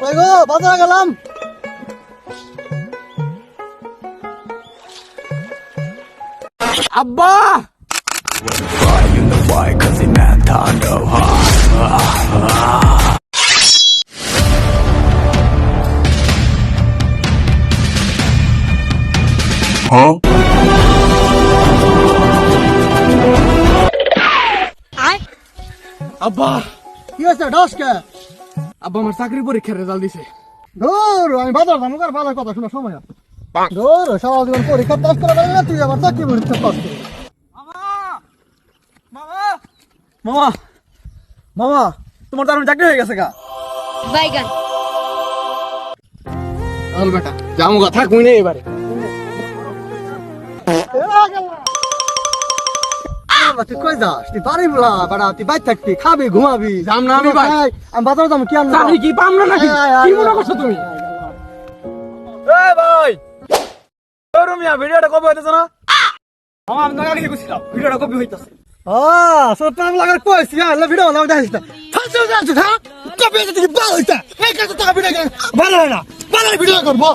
ওই গো বাজারে গেলাম। আব্বা আব্বা কি হয়েছে ডসকে? আব্বা আমার চাকরি পরীক্ষার রেজাল্ট দিছে। ধর আমি বাজার যাবো, কার বাজার কথা শোনা সময় আছে। ধর সারা জীবন পরীক্ষা পাস করা পারলি না, তুই আবার চাকরি পরীক্ষা পাস করবি। মামা মামা তোমার তো চাকরি হয়ে গেছে গা। বাইগান চল বেটা যাবো গা, থাকুই না এবারে। তুই কই যাস? তুই বাড়ি বলা বাড়া, তুই বাইর থাকবি, খাবি, ঘুমাবি। যাম না আমি ভাই। আমি বাজারে যাবো, কি আনবো? চাকরি কি পাম না নাকি? কি মনে করছো তুমি? এই ভাই ওই রুমিয়া ভিডিওটা কবে হইতেছে না? মামা আমি তোমাকে আগে কইছিলাম ভিডিওটা কবে হইতাছে। সত্যি আমি লাগার কইছি, ভিডিও বানাবো, দেখিস না। ফালতু যাচ্ছিস, হ্যাঁ? কবে থেকে ভালো হইতা, এই কাজ তো ভিডিও ভালো হয় না, ভালো ভিডিও করবো।